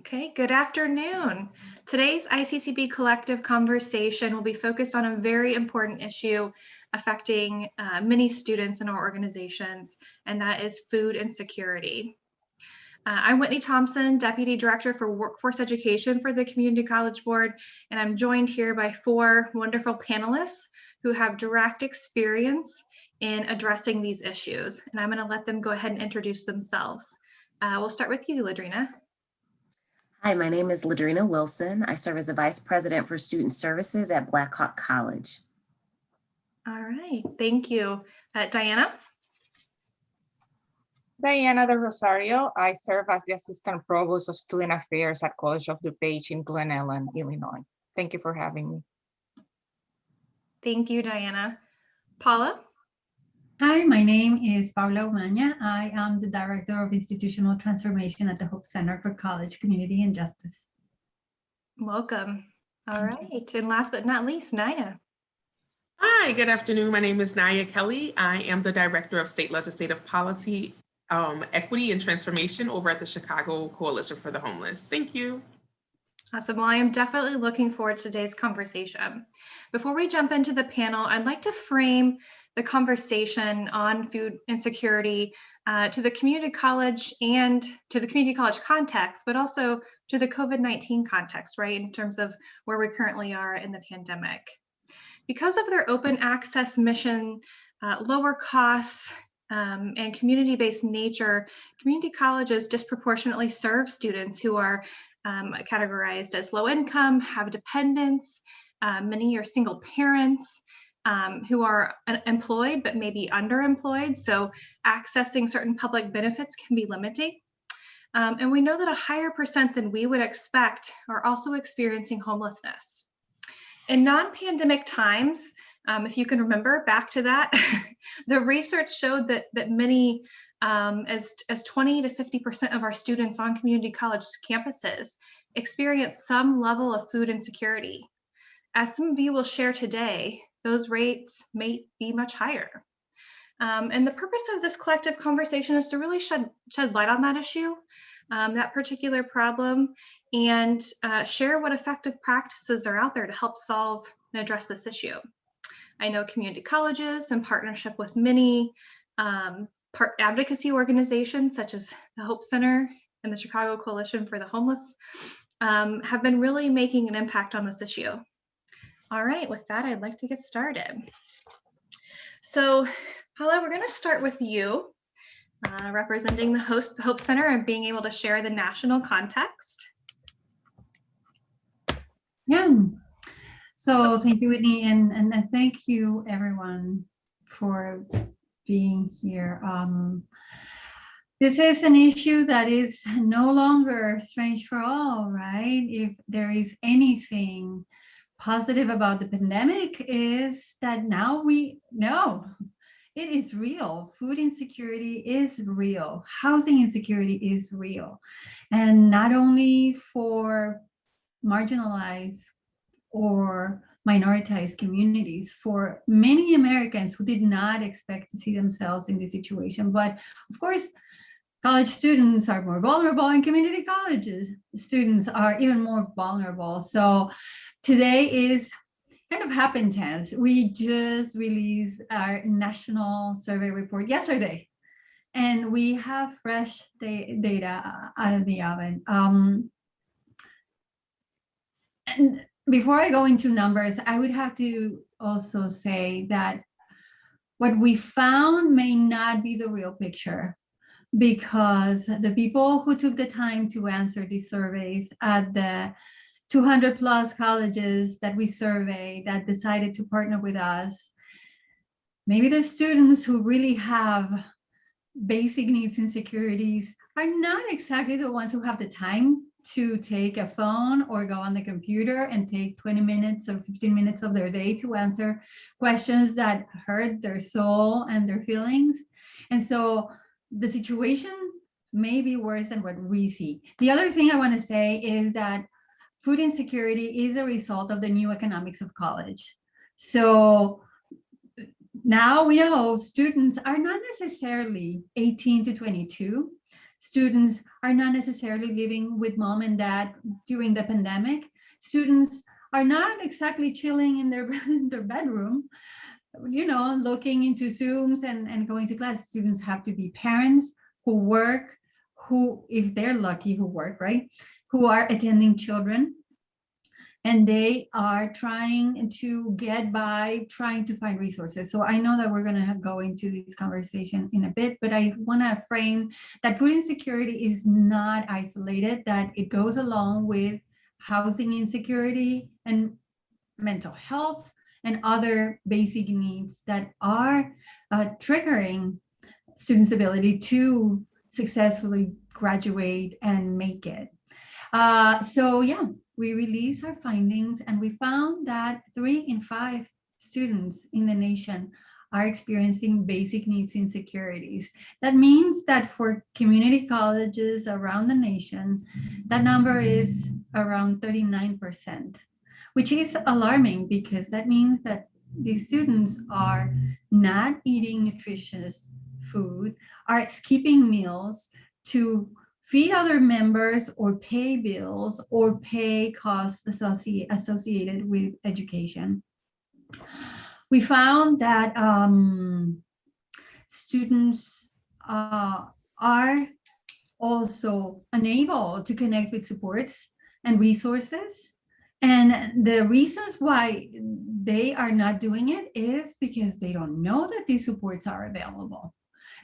Okay, good afternoon. Today's ICCB collective conversation will be focused on a very important issue affecting many students in our organizations, and that is food insecurity. I'm Whitney Thompson, Deputy Director for Workforce Education for the Community College Board, and I'm joined here by four wonderful panelists who have direct experience in addressing these issues. And I'm going to let them go ahead and introduce themselves. We'll start with you, LaDrina. Hi, my name is LaDrina Wilson. I serve as the Vice President for Student Services at Blackhawk College. All right, thank you. Diana? Diana de Rosario. I serve as the Assistant Provost of Student Affairs at College of DuPage in Glen Ellen, Illinois. Thank you for having me. Thank you, Diana. Paula? Hi, my name is Paula Umaña. I am the Director of Institutional Transformation at the Hope Center for College, Community, and Justice. Welcome. All right, and last but not least, Naya. Hi, good afternoon. My name is Naya Kelly. I am the Director of State Legislative Policy, Equity and Transformation over at the Chicago Coalition for the Homeless. Thank you. Awesome. Well, I am definitely looking forward to today's conversation. Before we jump into the panel, I'd like to frame the conversation on food insecurity to the community college and to the community college context, but also to the COVID-19 context, right, in terms of where we currently are in the pandemic. Because of their open access mission, lower costs, and community-based nature, community colleges disproportionately serve students who are categorized as low income, have dependents, many are single parents, who are employed but maybe underemployed, so accessing certain public benefits can be limiting. And we know that a higher percent than we would expect are also experiencing homelessness. In non-pandemic times, if you can remember back to that, the research showed that many, as 20 to 50% of our students on community college campuses experience some level of food insecurity. As some of you will share today, those rates may be much higher. And the purpose of this collective conversation is to really shed light on that issue, that particular problem, and share what effective practices are out there to help solve and address this issue. I know community colleges, in partnership with many advocacy organizations such as the Hope Center and the Chicago Coalition for the Homeless, have been really making an impact on this issue. All right, with that, I'd like to get started. So, Paula, we're going to start with you, representing the Hope Center and being able to share the national context. Yeah. So thank you, Whitney, and thank you, everyone, for being here. This is an issue that is no longer strange for all, right? If there is anything positive about the pandemic is that now we know it is real. Food insecurity is real. Housing insecurity is real. And not only for marginalized or minoritized communities, for many Americans who did not expect to see themselves in this situation. But of course, college students are more vulnerable, and community colleges students are even more vulnerable. So today is kind of happenstance. We just released our national survey report yesterday, and we have fresh data out of the oven. And before I go into numbers, I would have to also say that what we found may not be the real picture, because the people who took the time to answer these surveys at the 200 plus colleges that we surveyed that decided to partner with us, maybe the students who really have basic needs insecurities are not exactly the ones who have the time to take a phone or go on the computer and take 20 minutes or 15 minutes of their day to answer questions that hurt their soul and their feelings. And so the situation may be worse than what we see. The other thing I want to say is that food insecurity is a result of the new economics of college. So now we know students are not necessarily 18 to 22. Students are not necessarily living with mom and dad during the pandemic. Students are not exactly chilling in their, their bedroom, you know, looking into Zooms and going to class. Students have to be parents who work, who, if they're lucky, who work, right? Who are attending children. And they are trying to get by, trying to find resources. So I know that we're gonna go into this conversation in a bit, but I wanna frame that food insecurity is not isolated, that it goes along with housing insecurity and mental health and other basic needs that are triggering students' ability to successfully graduate and make it. So yeah, we released our findings and we found that 3 in 5 students in the nation are experiencing basic needs insecurities. That means that for community colleges around the nation, that number is around 39%, which is alarming because that means that these students are not eating nutritious food, are skipping meals to feed other members or pay bills or pay costs associated with education. We found that students are also unable to connect with supports and resources. And the reasons why they are not doing it is because they don't know that these supports are available.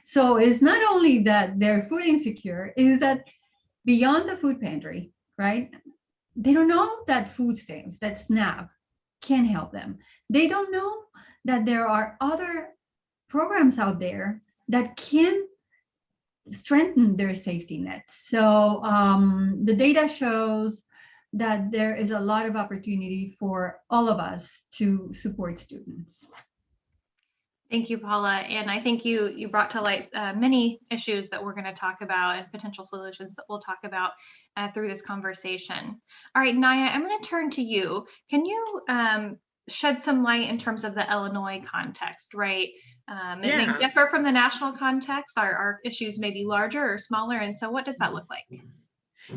So it's not only that they're food insecure, is that beyond the food pantry, right? They don't know that food stamps, that SNAP can help them. They don't know that there are other programs out there that can strengthen their safety nets. So the data shows that there is a lot of opportunity for all of us to support students. Thank you, Paula. And I think you brought to light many issues that we're going to talk about and potential solutions that we'll talk about through this conversation. All right, Naya, I'm going to turn to you. Can you shed some light in terms of the Illinois context, right? It may differ from the national context. Our issues may be larger or smaller. And so what does that look like?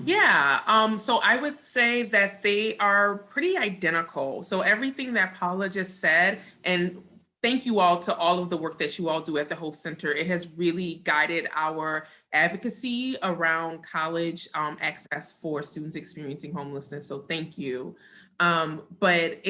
Yeah, so I would say that they are pretty identical. So everything that Paula just said, and thank you all to all of the work that you all do at the Hope Center. It has really guided our advocacy around college access for students experiencing homelessness. So thank you. But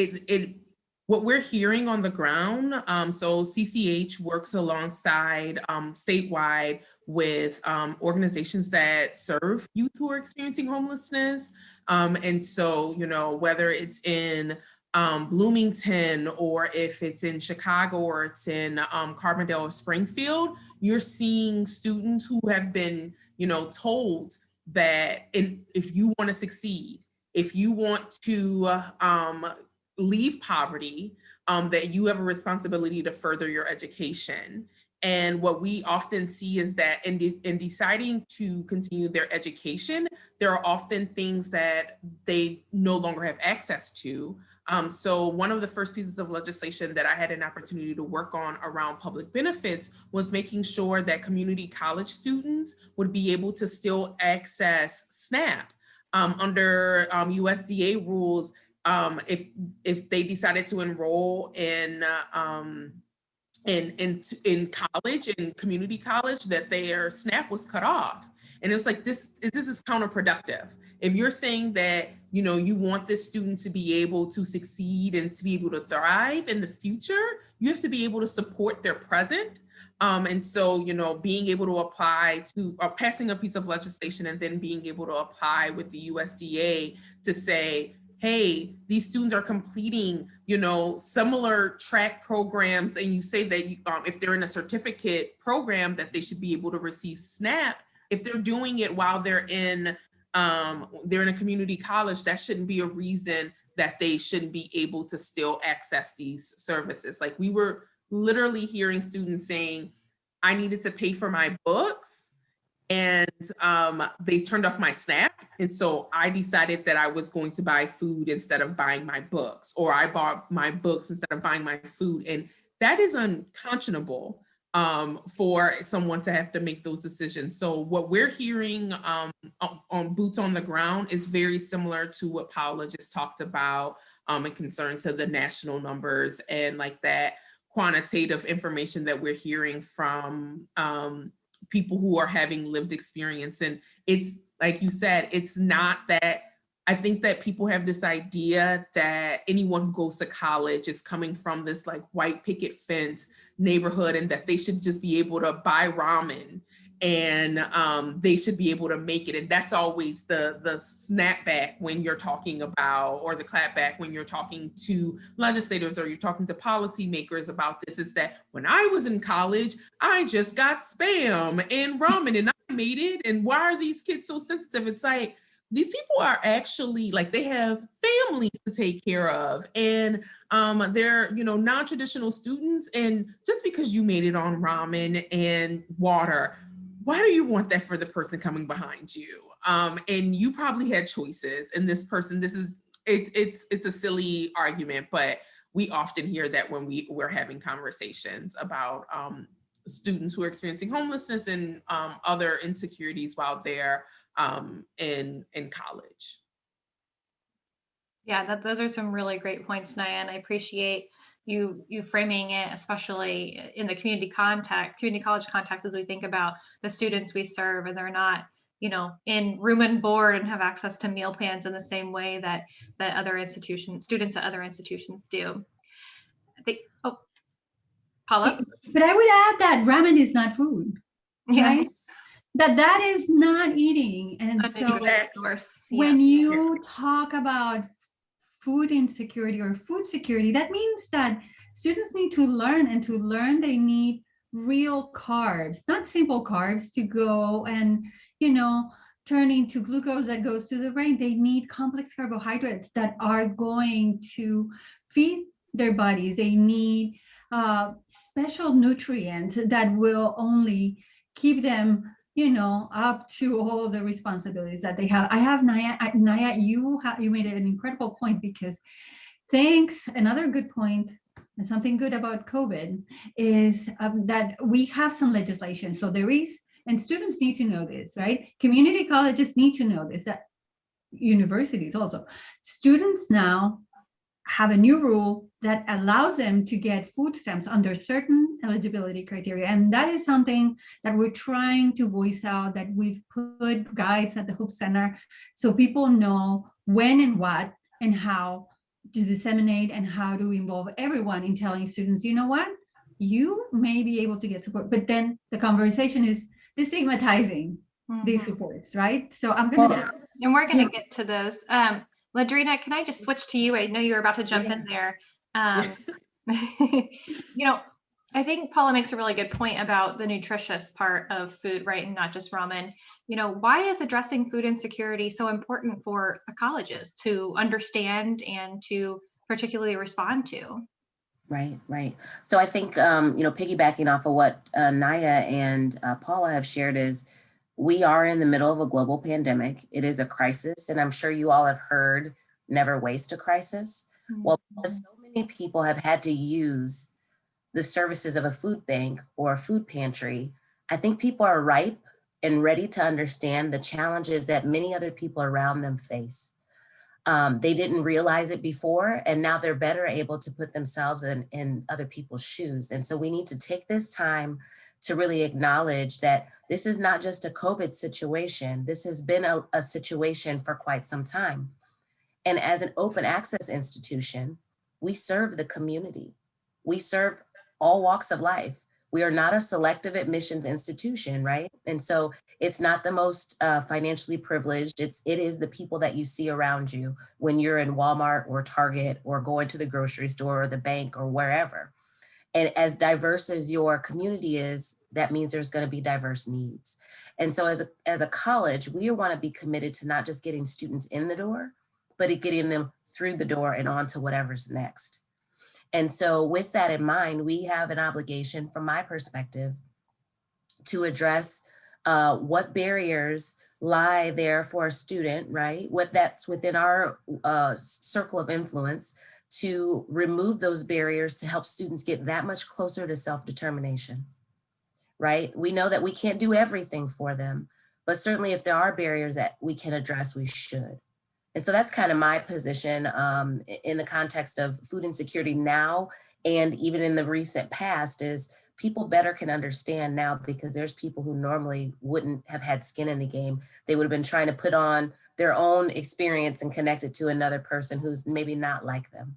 what we're hearing on the ground, so CCH works alongside statewide with organizations that serve youth who are experiencing homelessness. And so, you know, whether it's in Bloomington, or if it's in Chicago, or it's in Carbondale or Springfield, you're seeing students who have been, you know, told that if you want to succeed, if you want to leave poverty, that you have a responsibility to further your education. And what we often see is that in deciding to continue their education, there are often things that they no longer have access to. So one of the first pieces of legislation that I had an opportunity to work on around public benefits was making sure that community college students would be able to still access SNAP. Under USDA rules, if they decided to enroll in college, in community college, that their SNAP was cut off. And it's like, this is counterproductive. If you're saying that, you know, you want this student to be able to succeed and to be able to thrive in the future, you have to be able to support their present. And so, you know, being able to apply to passing a piece of legislation and then being able to apply with the USDA to say, hey, these students are completing, you know, similar track programs, and you say that if they're in a certificate program that they should be able to receive SNAP. If they're doing it while they're in a community college, that shouldn't be a reason that they shouldn't be able to still access these services. Like, we were literally hearing students saying, I needed to pay for my books, and they turned off my SNAP. And so I decided that I was going to buy food instead of buying my books, or I bought my books instead of buying my food. And that is unconscionable. for someone to have to make those decisions. So what we're hearing on boots on the ground is very similar to what Paula just talked about in concern to the national numbers and like that quantitative information that we're hearing from people who are having lived experience. And it's like you said, it's not that, I think that people have this idea that anyone who goes to college is coming from this like white picket fence neighborhood and that they should just be able to buy ramen and they should be able to make it. And that's always the snapback when you're talking about, or the clapback when you're talking to legislators or you're talking to policymakers about this, is that when I was in college, I just got Spam and ramen and I made it. And why are these kids so sensitive? It's like, these people are actually like, they have families to take care of, and they're, you know, non-traditional students. And just because you made it on ramen and water, why do you want that for the person coming behind you? And you probably had choices. And this person, it's a silly argument, but we often hear that when we're having conversations about students who are experiencing homelessness and other insecurities while they're in college. Yeah, those are some really great points, Naya, and I appreciate you framing it, especially in the community college context, as we think about the students we serve, and they're not, you know, in room and board and have access to meal plans in the same way that students at other institutions do. Paula? But I would add that ramen is not food, Yeah. right? That is not eating. And so when you talk about food insecurity or food security, that means that students need to learn, and to learn they need real carbs, not simple carbs to go and, you know, turn into glucose that goes to the brain. They need complex carbohydrates that are going to feed their bodies. They need special nutrients that will only keep them, you know, up to all the responsibilities that they have. I have Naya, you made an incredible point, because another good point, and something good about COVID is that we have some legislation. So there is, and students need to know this, right? Community colleges need to know this, that universities also. Students now have a new rule that allows them to get food stamps under certain eligibility criteria. And that is something that we're trying to voice out, that we've put guides at the Hope Center so people know when and what and how to disseminate and how to involve everyone in telling students, you know what, you may be able to get support, but then the conversation is destigmatizing these supports, right? So I'm gonna and we're gonna get to those. LaDrina, can I just switch to you? I know you were about to jump in there. You know, I think Paula makes a really good point about the nutritious part of food, right? And not just ramen. You know, why is addressing food insecurity so important for colleges to understand and to particularly respond to? Right. So I think, you know, piggybacking off of what Naya and Paula have shared is, we are in the middle of a global pandemic. It is a crisis, and I'm sure you all have heard, never waste a crisis. Well, so many people have had to use the services of a food bank or a food pantry, I think people are ripe and ready to understand the challenges that many other people around them face. They didn't realize it before, and now they're better able to put themselves in other people's shoes. And so we need to take this time to really acknowledge that this is not just a COVID situation. This has been a situation for quite some time. And as an open access institution, we serve the community. We serve all walks of life. We are not a selective admissions institution, right? And so it's not the most financially privileged. It is the people that you see around you when you're in Walmart or Target or going to the grocery store or the bank or wherever. And as diverse as your community is, that means there's going to be diverse needs. And so as a college, we want to be committed to not just getting students in the door, but getting them through the door and on to whatever's next. And so with that in mind, we have an obligation from my perspective to address what barriers lie there for a student, right? What that's within our circle of influence, to remove those barriers to help students get that much closer to self-determination. right? We know that we can't do everything for them, but certainly if there are barriers that we can address, we should. And so that's kind of my position in the context of food insecurity now, and even in the recent past, is people better can understand now, because there's people who normally wouldn't have had skin in the game. They would have been trying to put on their own experience and connect it to another person who's maybe not like them.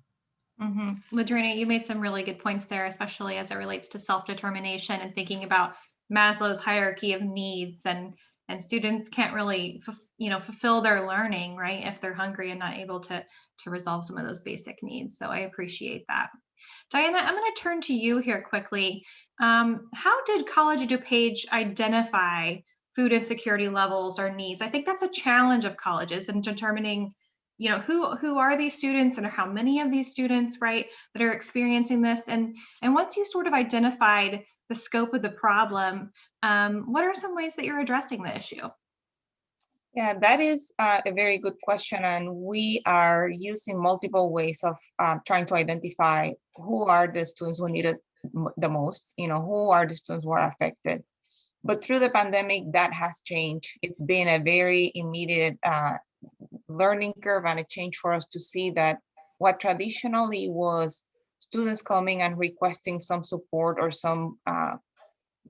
LaDrina, you made some really good points there, especially as it relates to self-determination and thinking about Maslow's hierarchy of needs, and students can't really fulfill their learning, right, if they're hungry and not able to resolve some of those basic needs. So I appreciate that. Diana, I'm going to turn to you here quickly. How did College of DuPage identify food insecurity levels or needs? I think that's a challenge of colleges in determining, who are these students and how many of these students, right, that are experiencing this. And once you sort of identified the scope of the problem, what are some ways that you're addressing the issue? Yeah, that is a very good question. And we are using multiple ways of trying to identify who are the students who need it the most, who are the students who are affected. But through the pandemic, that has changed. It's been a very immediate learning curve and a change for us to see that what traditionally was students coming and requesting some support or some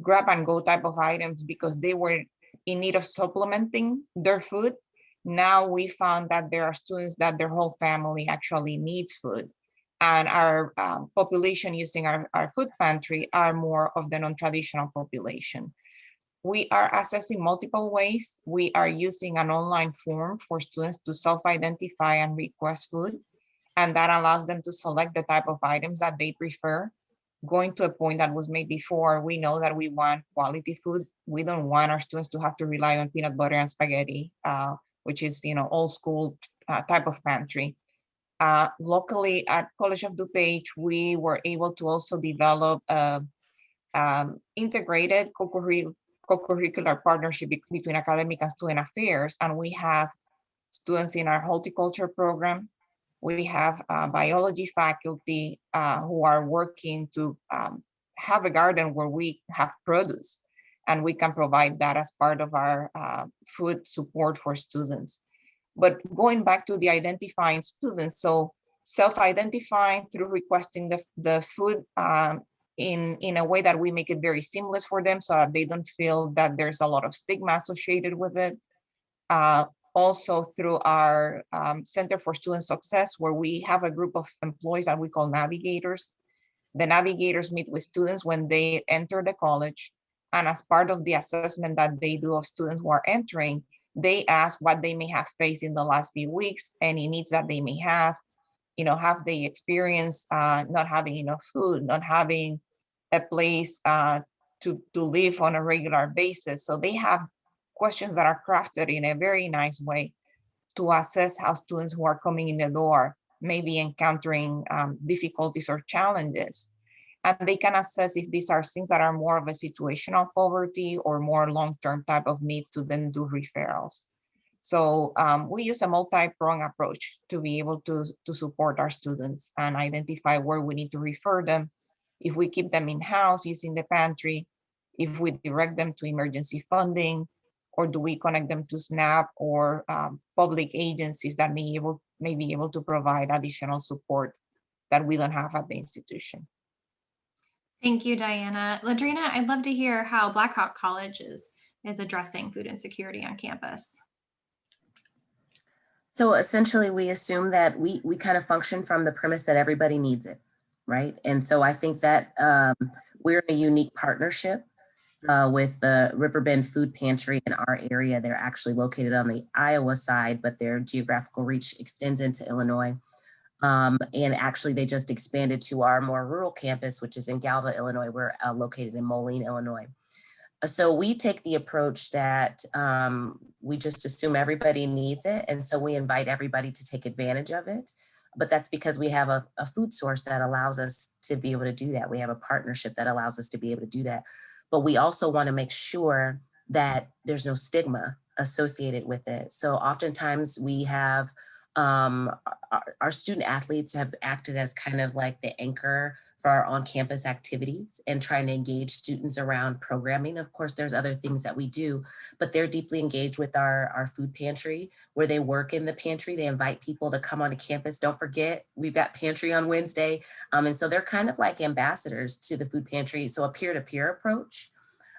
grab and go type of items because they were in need of supplementing their food. Now we found that there are students that their whole family actually needs food. And our population using our food pantry are more of the non-traditional population. We are assessing multiple ways. We are using an online form for students to self-identify and request food. And that allows them to select the type of items that they prefer. Going to a point that was made before, we know that we want quality food. We don't want our students to have to rely on peanut butter and spaghetti, which is, old school type of pantry. Locally at College of DuPage, we were able to also develop a integrated co-curricular partnership between academic and student affairs. And we have students in our horticulture program. We have biology faculty who are working to have a garden where we have produce, and we can provide that as part of our food support for students. But going back to the identifying students, so self-identifying through requesting the food in a way that we make it very seamless for them so that they don't feel that there's a lot of stigma associated with it. Also through our Center for Student Success, where we have a group of employees that we call navigators. The navigators meet with students when they enter the college. And as part of the assessment that they do of students who are entering, they ask what they may have faced in the last few weeks, any needs that they may have they experienced not having enough food, not having a place to live on a regular basis. So they have questions that are crafted in a very nice way to assess how students who are coming in the door may be encountering difficulties or challenges. And they can assess if these are things that are more of a situational poverty or more long-term type of needs to then do referrals. So we use a multi-pronged approach to be able to support our students and identify where we need to refer them. If we keep them in-house using the pantry, if we direct them to emergency funding, or do we connect them to SNAP or public agencies that may be able to provide additional support that we don't have at the institution. Thank you, Diana. LaDrina, I'd love to hear how Blackhawk College is addressing food insecurity on campus. So essentially, we assume that we kind of function from the premise that everybody needs it, right? And so I think that we're in a unique partnership with the Riverbend Food Pantry in our area. They're actually located on the Iowa side, but their geographical reach extends into Illinois. And actually, they just expanded to our more rural campus, which is in Galva, Illinois. We're located in Moline, Illinois. So we take the approach that we just assume everybody needs it. And so we invite everybody to take advantage of it. But that's because we have a food source that allows us to be able to do that. We have a partnership that allows us to be able to do that. But we also want to make sure that there's no stigma associated with it. So oftentimes we have our student athletes have acted as kind of like the anchor for our on-campus activities and trying to engage students around programming. Of course, there's other things that we do, but they're deeply engaged with our food pantry, where they work in the pantry. They invite people to come onto campus. Don't forget, we've got pantry on Wednesday. And so they're kind of like ambassadors to the food pantry. So a peer-to-peer approach.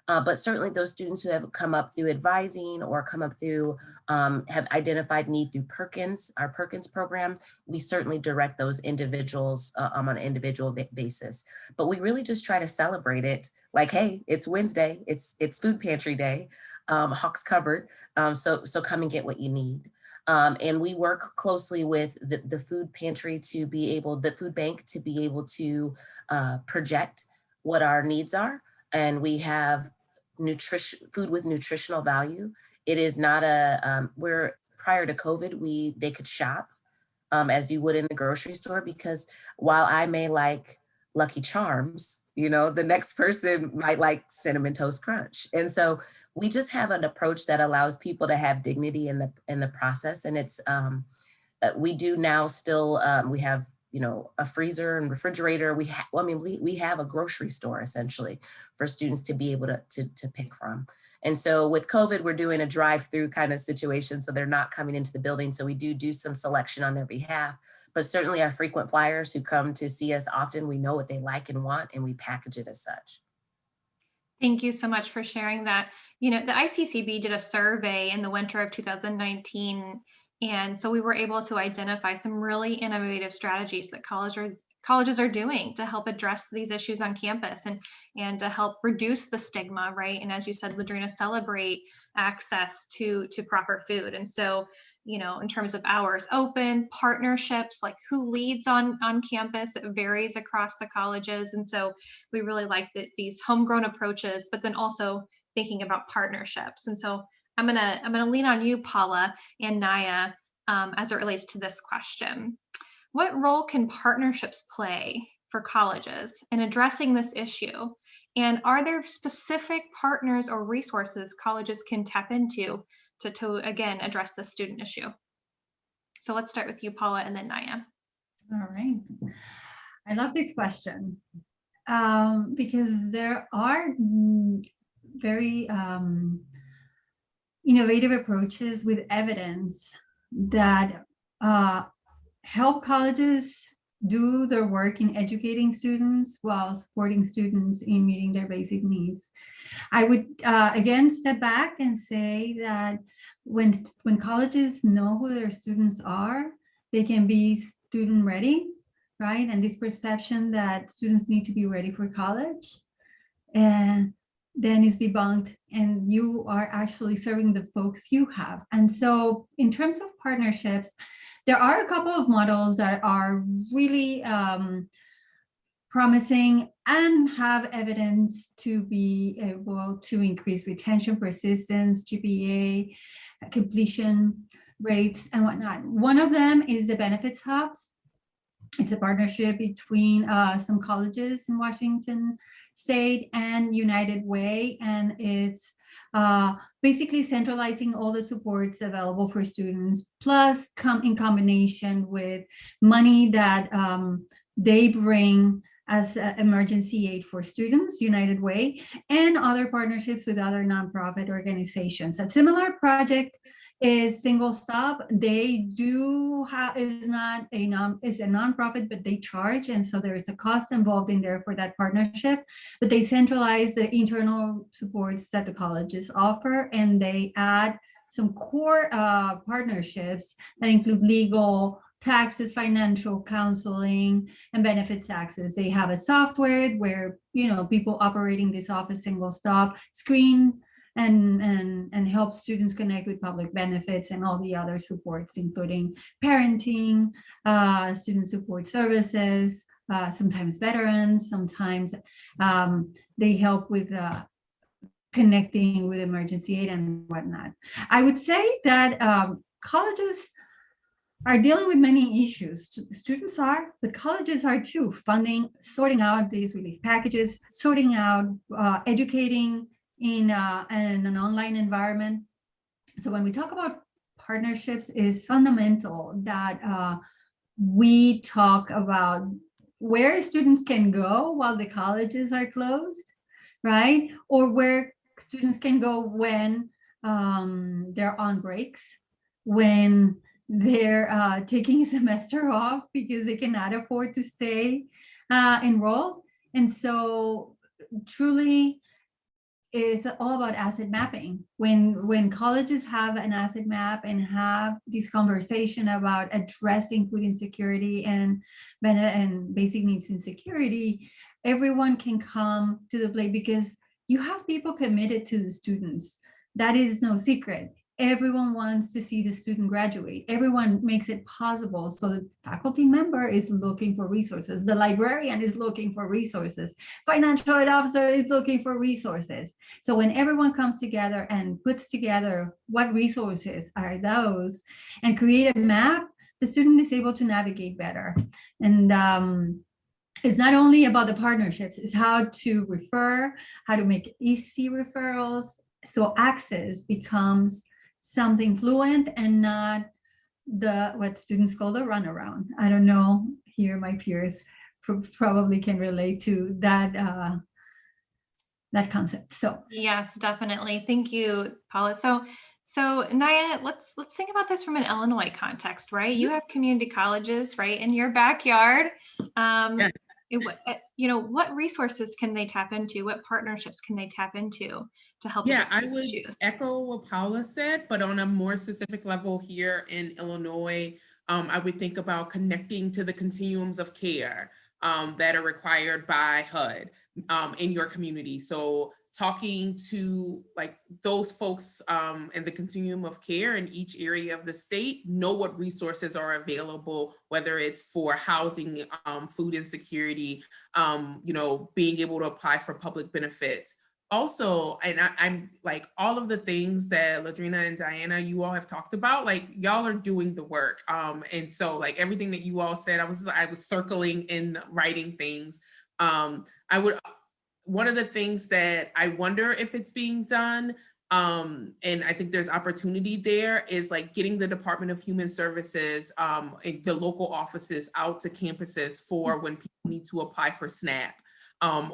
But certainly those students who have come up through advising or come up through, have identified need through Perkins, our Perkins program, we certainly direct those individuals on an individual basis. But we really just try to celebrate it like, hey, it's Wednesday, it's food pantry day, Hawks covered, so come and get what you need. And we work closely with the food pantry to be able, the food bank to be able to project what our needs are. And we have food with nutritional value. It is not where prior to COVID, they could shop as you would in the grocery store, because while I may like Lucky Charms, the next person might like Cinnamon Toast Crunch. And so we just have an approach that allows people to have dignity in the process. And it's, we do now still, we have a freezer and refrigerator. We have a grocery store essentially for students to be able to pick from. And so with COVID, we're doing a drive-through kind of situation. So they're not coming into the building. So we do some selection on their behalf, but certainly our frequent flyers who come to see us often, we know what they like and want, and we package it as such. Thank you so much for sharing that. The ICCB did a survey in the winter of 2019. And so we were able to identify some really innovative strategies that colleges are doing to help address these issues on campus and to help reduce the stigma, right? And as you said, LaDrina, celebrate access to proper food. And so, in terms of hours open, partnerships, like who leads on campus, it varies across the colleges. And so we really like these homegrown approaches, but then also thinking about partnerships. And so I'm gonna lean on you, Paula and Naya, as it relates to this question. What role can partnerships play for colleges in addressing this issue? And are there specific partners or resources colleges can tap into to again, address the student issue? So let's start with you, Paula, and then Naya. All right. I love this question because there are very innovative approaches with evidence that help colleges do their work in educating students while supporting students in meeting their basic needs. I would again step back and say that when colleges know who their students are, they can be student ready, right? And this perception that students need to be ready for college, and then is debunked, and you are actually serving the folks you have. And so in terms of partnerships, there are a couple of models that are really promising and have evidence to be able to increase retention, persistence, GPA, completion rates, and whatnot. One of them is the benefits hubs. It's a partnership between some colleges in Washington State and United Way, and it's basically centralizing all the supports available for students, plus in combination with money that they bring as emergency aid for students, United Way, and other partnerships with other nonprofit organizations. A similar project is Single Stop. They do have, is a nonprofit, but they charge, and so there is a cost involved in there for that partnership. But they centralize the internal supports that the colleges offer, and they add some core partnerships that include legal, taxes, financial counseling, and benefits access. They have a software where people operating this office Single Stop screen and help students connect with public benefits and all the other supports, including parenting, student support services, sometimes veterans, sometimes they help with connecting with emergency aid and whatnot. I would say that colleges are dealing with many issues. Students are, but colleges are too. Funding, sorting out these relief packages, sorting out, educating in an online environment. So when we talk about partnerships, it's fundamental that we talk about where students can go while the colleges are closed, right? Or where students can go when they're on breaks, when they're taking a semester off because they cannot afford to stay enrolled. And so truly, is all about asset mapping. When colleges have an asset map and have this conversation about addressing food insecurity and basic needs insecurity, everyone can come to the plate because you have people committed to the students. That is no secret. Everyone wants to see the student graduate. Everyone makes it possible. So the faculty member is looking for resources. The librarian is looking for resources. Financial aid officer is looking for resources. So when everyone comes together and puts together what resources are those and create a map, the student is able to navigate better. And it's not only about the partnerships, it's how to refer, how to make easy referrals, so access becomes something fluent and not what students call the runaround. I don't know, here my peers probably can relate to that that concept. So yes, definitely. Thank you, Paula. So Naya, let's think about this from an Illinois context, right? You have community colleges, right, in your backyard. Yeah. What resources can they tap into? What partnerships can they tap into to help Yeah, address I these would issues? echo what Paula said, but on a more specific level here in Illinois, I would think about connecting to the continuums of care that are required by HUD in your community. So talking to like those folks in the continuum of care in each area of the state, know what resources are available, whether it's for housing, food insecurity, being able to apply for public benefits. Also, and I'm like all of the things that LaDrina and Diana, you all have talked about, like y'all are doing the work. And so like everything that you all said, I was circling and writing things. One of the things that I wonder if it's being done, and I think there's opportunity there, is like getting the Department of Human Services, the local offices out to campuses for when people need to apply for SNAP.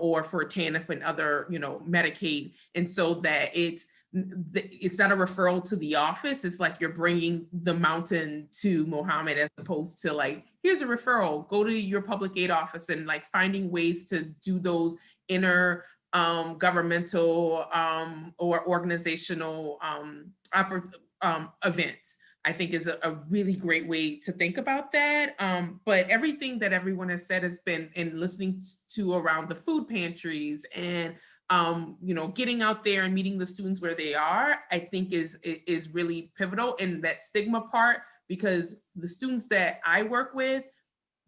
Or for TANF and other, Medicaid. And so that it's not a referral to the office. It's like you're bringing the mountain to Mohammed, as opposed to like, here's a referral, go to your public aid office, and like finding ways to do those inner governmental or organizational events, I think is a really great way to think about that. But everything that everyone has said has been in listening to around the food pantries and, getting out there and meeting the students where they are, I think is really pivotal in that stigma part, because the students that I work with,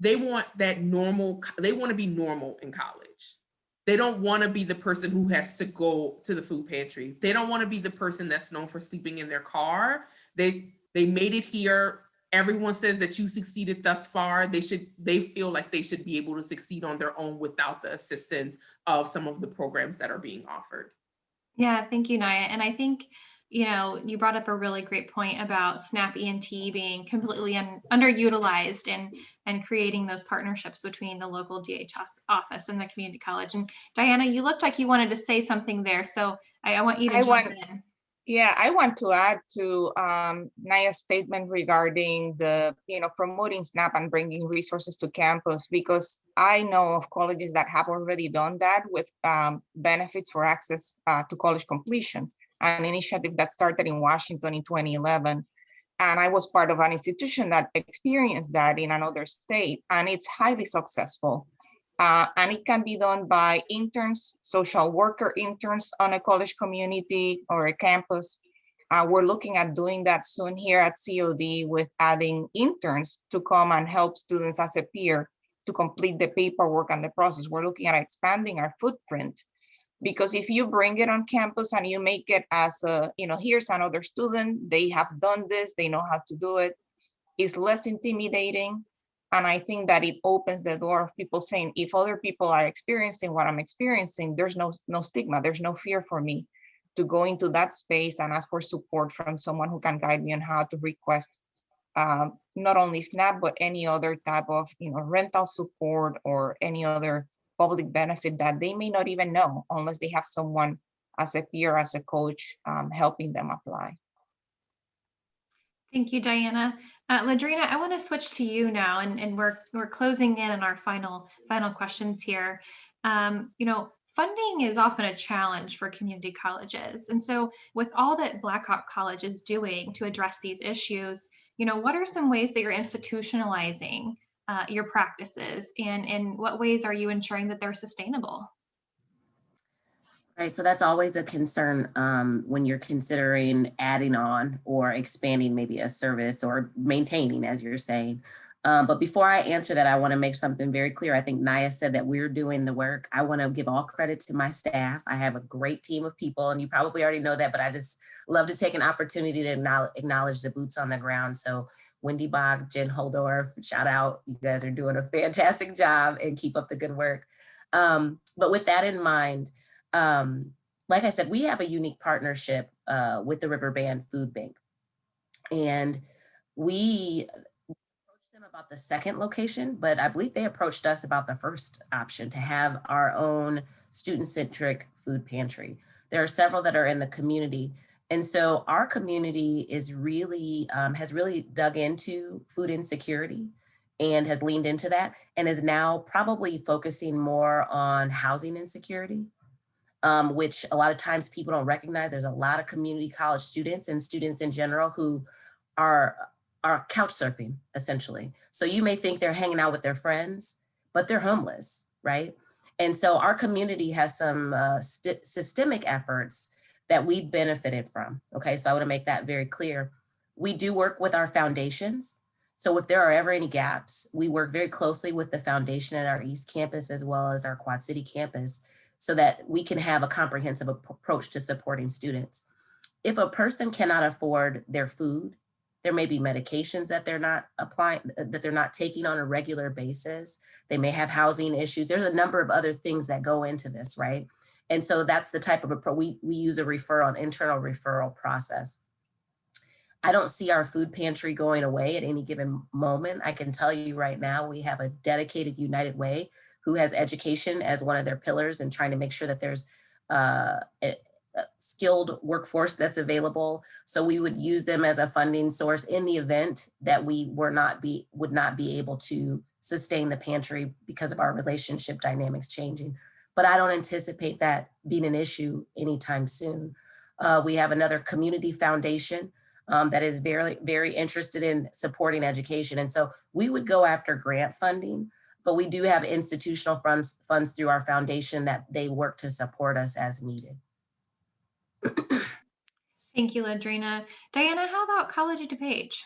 they want that normal, they want to be normal in college. They don't want to be the person who has to go to the food pantry. They don't want to be the person that's known for sleeping in their car. They made it here. Everyone says that you succeeded thus far. They feel like they should be able to succeed on their own without the assistance of some of the programs that are being offered. Yeah, thank you, Naya. And I think, you brought up a really great point about SNAP ENT being completely underutilized and creating those partnerships between the local DHS office and the community college. And Diana, you looked like you wanted to say something there. So I want you to jump in. Yeah, I want to add to Naya's statement regarding the, promoting SNAP and bringing resources to campus, because I know of colleges that have already done that with benefits for access to college completion, an initiative that started in Washington in 2011. And I was part of an institution that experienced that in another state, and it's highly successful. And it can be done by interns, social worker interns on a college community or a campus. We're looking at doing that soon here at COD with adding interns to come and help students as a peer to complete the paperwork and the process. We're looking at expanding our footprint, because if you bring it on campus and you make it as a, here's another student, they have done this, they know how to do it, it's less intimidating. And I think that it opens the door of people saying, if other people are experiencing what I'm experiencing, there's no stigma, there's no fear for me to go into that space and ask for support from someone who can guide me on how to request not only SNAP, but any other type of rental support or any other public benefit that they may not even know unless they have someone as a peer, as a coach, helping them apply. Thank you, Diana. LaDrina, I want to switch to you now, and we're closing in on our final questions here. Funding is often a challenge for community colleges, and so with all that Black Hawk College is doing to address these issues, what are some ways that you're institutionalizing your practices, and in what ways are you ensuring that they're sustainable? Right, so that's always a concern when you're considering adding on or expanding maybe a service or maintaining, as you're saying. But before I answer that, I want to make something very clear. I think Naya said that we're doing the work. I want to give all credit to my staff. I have a great team of people, and you probably already know that, but I just love to take an opportunity to acknowledge the boots on the ground. So Wendy Bach, Jen Holdorf, shout out. You guys are doing a fantastic job, and keep up the good work. But with that in mind, like I said, we have a unique partnership with the Riverband Food Bank, and we approached them about the second location, but I believe they approached us about the first option, to have our own student-centric food pantry. There are several that are in the community, and so our community is really has really dug into food insecurity and has leaned into that, and is now probably focusing more on housing insecurity. Which a lot of times people don't recognize. There's a lot of community college students and students in general who are couch surfing, essentially. So you may think they're hanging out with their friends, but they're homeless, right? And so our community has some systemic efforts that we've benefited from, okay? So I want to make that very clear. We do work with our foundations. So if there are ever any gaps, we work very closely with the foundation at our East Campus as well as our Quad City campus, so that we can have a comprehensive approach to supporting students. If a person cannot afford their food, there may be medications that they're not applying, that they're not taking on a regular basis. They may have housing issues. There's a number of other things that go into this, right? And so that's the type of approach. We use a referral, an internal referral process. I don't see our food pantry going away at any given moment. I can tell you right now, we have a dedicated United Way who has education as one of their pillars, and trying to make sure that there's a skilled workforce that's available. So we would use them as a funding source in the event that we would not be able to sustain the pantry because of our relationship dynamics changing. But I don't anticipate that being an issue anytime soon. We have another community foundation that is very, very interested in supporting education. And so we would go after grant funding, but we do have institutional funds through our foundation that they work to support us as needed. Thank you, LaDrina. Diana, how about College of DuPage?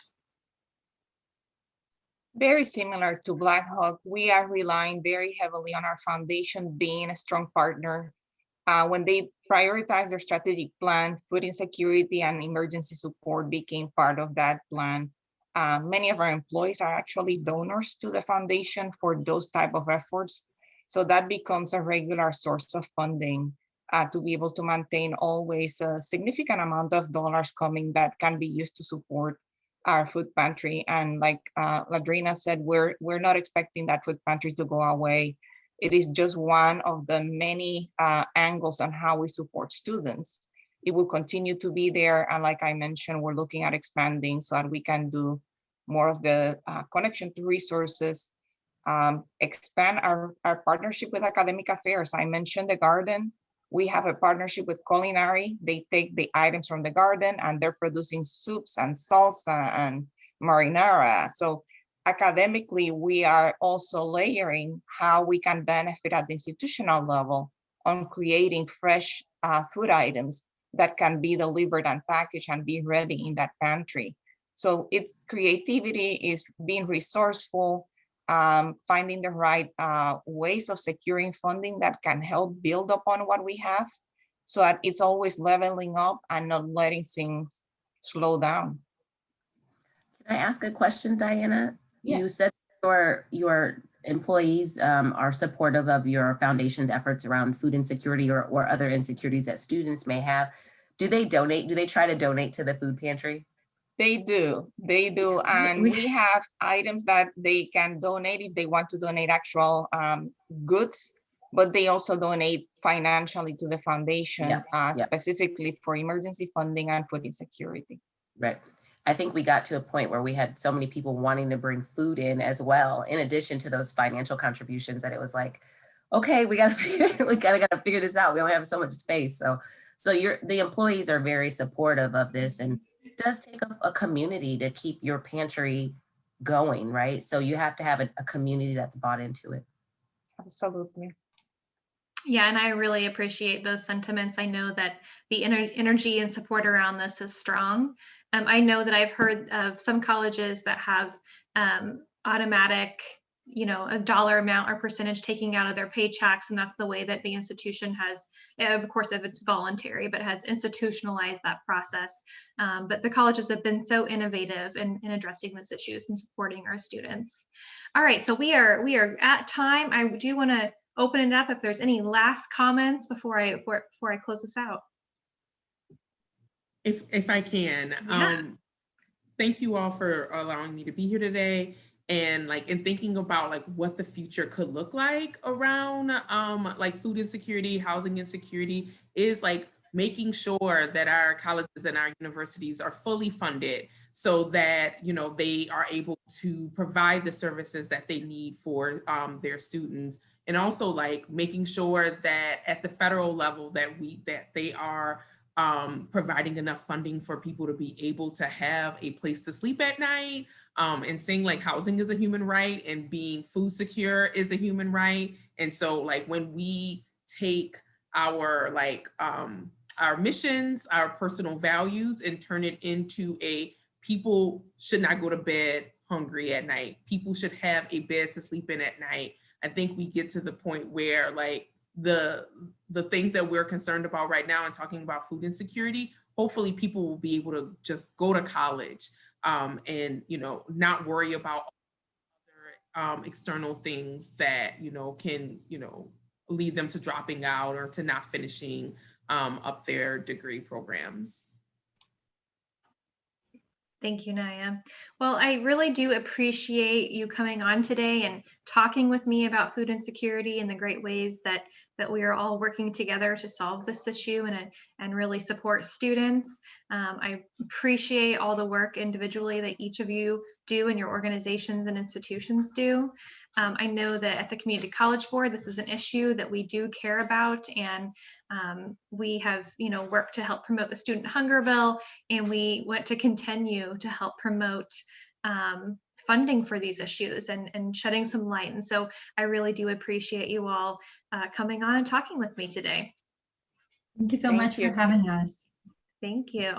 Very similar to Black Hawk, we are relying very heavily on our foundation being a strong partner. When they prioritize their strategic plan, food insecurity and emergency support became part of that plan. Many of our employees are actually donors to the foundation for those type of efforts. So that becomes a regular source of funding to be able to maintain always a significant amount of dollars coming that can be used to support our food pantry. And like LaDrina said, we're not expecting that food pantry to go away. It is just one of the many angles on how we support students. It will continue to be there. And like I mentioned, we're looking at expanding so that we can do more of the connection to resources, expand our partnership with academic affairs. I mentioned the garden. We have a partnership with culinary. They take the items from the garden and they're producing soups and salsa and marinara. So academically, we are also layering how we can benefit at the institutional level on creating fresh food items that can be delivered and packaged and be ready in that pantry. So it's creativity, is being resourceful, finding the right ways of securing funding that can help build upon what we have, so that it's always leveling up and not letting things slow down. Can I ask a question, Diana? Yes. You said your employees are supportive of your foundation's efforts around food insecurity or other insecurities that students may have. Do they donate? Do they try to donate to the food pantry? They do, and we have items that they can donate if they want to donate actual goods, but they also donate financially to the foundation, specifically for emergency funding and food insecurity. Right. I think we got to a point where we had so many people wanting to bring food in as well, in addition to those financial contributions, that it was like, okay, we gotta figure this out. We only have so much space. So the employees are very supportive of this, and it does take a community to keep your pantry going, right? So you have to have a community that's bought into it. Absolutely. Yeah, and I really appreciate those sentiments. I know that the energy and support around this is strong. I know that I've heard of some colleges that have automatic, a dollar amount or percentage taking out of their paychecks, and that's the way that the institution has, of course, if it's voluntary, but has institutionalized that process. But the colleges have been so innovative in addressing these issues and supporting our students. All right, so we are at time. I do want to open it up if there's any last comments before I close this out. If I can, Yeah. Thank you all for allowing me to be here today, and in thinking about what the future could look like around food insecurity, housing insecurity, is making sure that our colleges and our universities are fully funded so that they are able to provide the services that they need for their students, and also making sure that at the federal level that they are providing enough funding for people to be able to have a place to sleep at night, and saying housing is a human right and being food secure is a human right. And so when we take our missions, our personal values, and turn it into people should not go to bed hungry at night. People should have a bed to sleep in at night. I think we get to the point where the things that we're concerned about right now and talking about food insecurity, hopefully people will be able to just go to college and not worry about other external things that can lead them to dropping out or to not finishing up their degree programs. Thank you, Naya. Well, I really do appreciate you coming on today and talking with me about food insecurity and the great ways that we are all working together to solve this issue and really support students. I appreciate all the work individually that each of you do and your organizations and institutions do. I know that at the Community College Board, this is an issue that we do care about, and we have worked to help promote the student hunger bill, and we want to continue to help promote funding for these issues and shedding some light. And so I really do appreciate you all coming on and talking with me today. Thank you so much for having us. Thank you.